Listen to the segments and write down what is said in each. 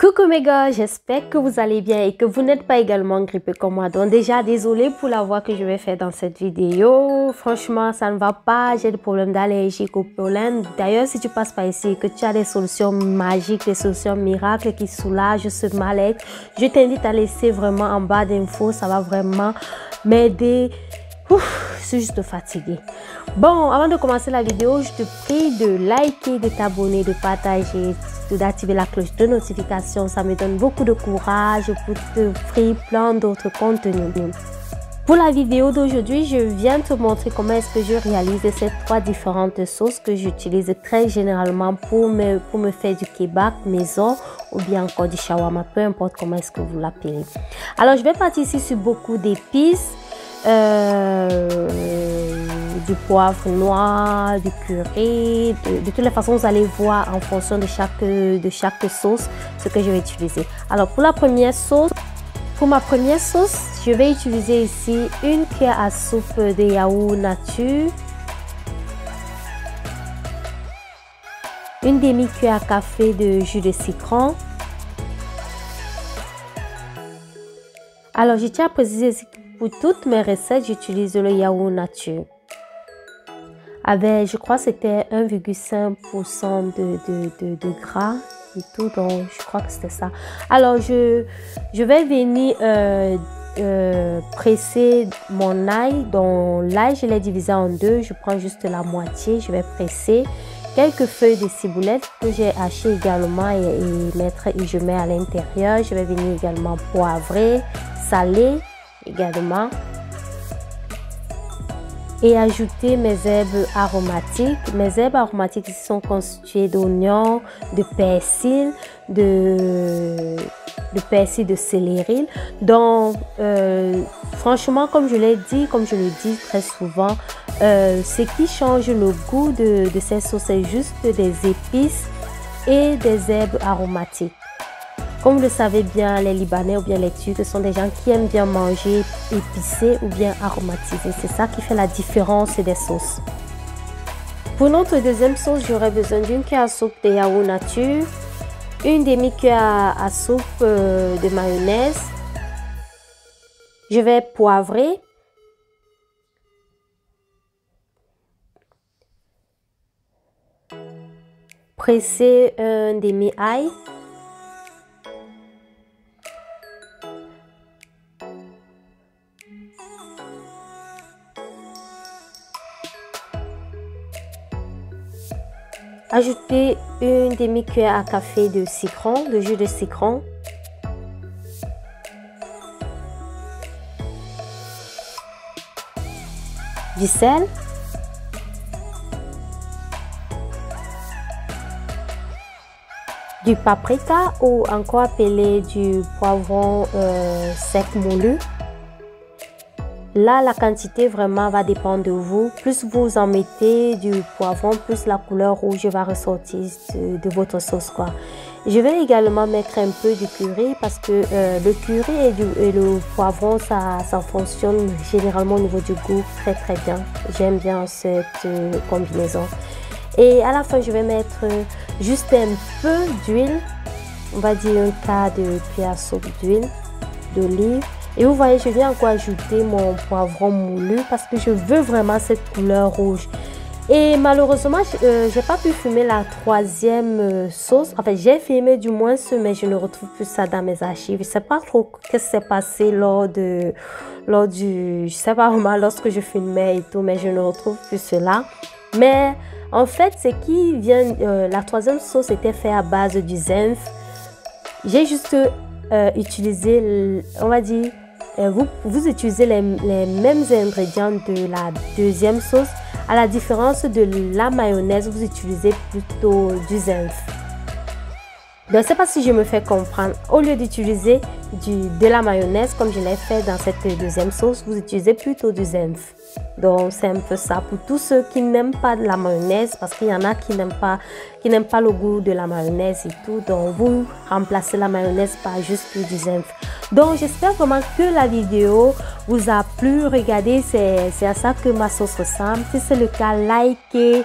Coucou mes gars, j'espère que vous allez bien et que vous n'êtes pas également grippé comme moi. Donc déjà, désolé pour la voix que je vais faire dans cette vidéo. Franchement, ça ne va pas. J'ai des problèmes d'allergie au pollen. D'ailleurs, si tu passes par ici et que tu as des solutions magiques, des solutions miracles qui soulagent ce mal-être, je t'invite à laisser vraiment en bas d'infos. Ça va vraiment m'aider. Je suis juste fatiguée. Bon, avant de commencer la vidéo, je te prie de liker, de t'abonner, de partager, d'activer la cloche de notification. Ça me donne beaucoup de courage pour t'offrir plein d'autres contenus. Pour la vidéo d'aujourd'hui, je viens te montrer comment est-ce que je réalise ces 3 différentes sauces que j'utilise très généralement pour me faire du kebab maison ou bien encore du shawarma, peu importe comment est-ce que vous l'appelez. Alors, je vais partir ici sur beaucoup d'épices. Du poivre noir, du curry, de toutes les façons vous allez voir en fonction de chaque sauce ce que je vais utiliser. Alors pour ma première sauce, je vais utiliser ici une cuillère à soupe de yaourt nature, une demi-cuillère à café de jus de citron. Alors je tiens à préciser que pour toutes mes recettes, j'utilise le yaourt nature. Avec, je crois que c'était 1,5% de gras et tout, donc je crois que c'était ça. Alors, je vais venir presser mon ail. Donc, l'ail, je l'ai divisé en 2. Je prends juste la moitié. Je vais presser quelques feuilles de ciboulette que j'ai hachées également et je mets à l'intérieur. Je vais venir également poivrer, saler également. Et ajouter mes herbes aromatiques. Mes herbes aromatiques sont constituées d'oignons, de persil, de céleri. Donc, franchement, comme je l'ai dit, comme je le dis très souvent, ce qui change le goût de ces sauces, c'est juste des épices et des herbes aromatiques. Comme vous le savez bien, les Libanais ou bien les Turcs sont des gens qui aiment bien manger épicé ou bien aromatisé. C'est ça qui fait la différence des sauces. Pour notre deuxième sauce, j'aurai besoin d'une cuillère à soupe de yaourt nature, une demi-cuillère à soupe de mayonnaise. Je vais poivrer. Presser un demi-ail. Ajouter une demi-cuillère à café de citron, de jus de citron. Du sel. Du paprika ou encore appelé du poivron sec moulu. Là, la quantité vraiment va dépendre de vous. Plus vous en mettez du poivron, plus la couleur rouge va ressortir de votre sauce, quoi. Je vais également mettre un peu du curry parce que le curry et le poivron, ça fonctionne généralement au niveau du goût très bien. J'aime bien cette combinaison. Et à la fin, je vais mettre juste un peu d'huile. On va dire un quart de cuillère à soupe d'huile d'olive. Et vous voyez, je viens encore ajouter mon poivron moulu parce que je veux vraiment cette couleur rouge. Et malheureusement, je n'ai pas pu filmer la troisième sauce. En fait, j'ai filmé du moins mais je ne retrouve plus ça dans mes archives. Je ne sais pas trop ce qui s'est passé je sais pas vraiment lorsque je filmais et tout, mais je ne retrouve plus cela. Mais en fait, la troisième sauce était faite à base du zinf. J'ai juste utilisé, on va dire, vous utilisez les mêmes ingrédients de la deuxième sauce. À la différence de la mayonnaise, vous utilisez plutôt du zinf. Donc, c'est pas si je me fais comprendre. Au lieu d'utiliser de la mayonnaise, comme je l'ai fait dans cette deuxième sauce, vous utilisez plutôt du zinf. Donc, c'est un peu ça pour tous ceux qui n'aiment pas de la mayonnaise, parce qu'il y en a qui n'aiment pas le goût de la mayonnaise et tout. Donc, vous remplacez la mayonnaise par juste du zinf. Donc, j'espère vraiment que la vidéo vous a plu. Regardez, c'est à ça que ma sauce ressemble. Si c'est le cas, likez.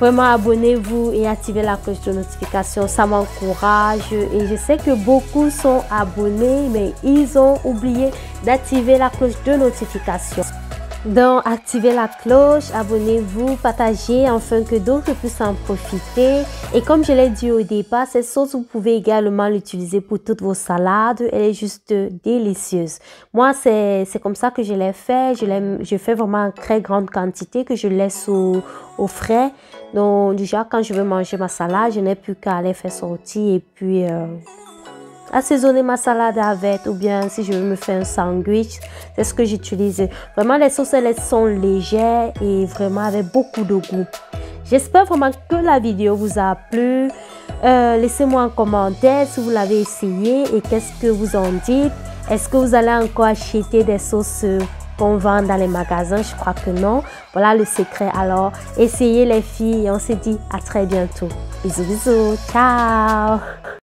Vraiment, abonnez-vous et activez la cloche de notification. Ça m'encourage. Et je sais que beaucoup sont abonnés, mais ils ont oublié d'activer la cloche de notification. Donc, activez la cloche, abonnez-vous, partagez afin que d'autres puissent en profiter. Et comme je l'ai dit au départ, cette sauce, vous pouvez également l'utiliser pour toutes vos salades. Elle est juste délicieuse. Moi, c'est comme ça que je l'ai fait. Je fais vraiment en très grande quantité que je laisse au frais. Donc, déjà, quand je veux manger ma salade, je n'ai plus qu'à aller faire sortir et puis assaisonner ma salade avec, ou bien si je veux me faire un sandwich, c'est ce que j'utilise. Vraiment, les sauces, elles sont légères et vraiment avec beaucoup de goût. J'espère vraiment que la vidéo vous a plu. Laissez-moi un commentaire si vous l'avez essayé et qu'est-ce que vous en dites. Est-ce que vous allez encore acheter des sauces qu'on vend dans les magasins? Je crois que non. Voilà le secret. Alors, essayez les filles et on se dit à très bientôt. Bisous, bisous. Ciao.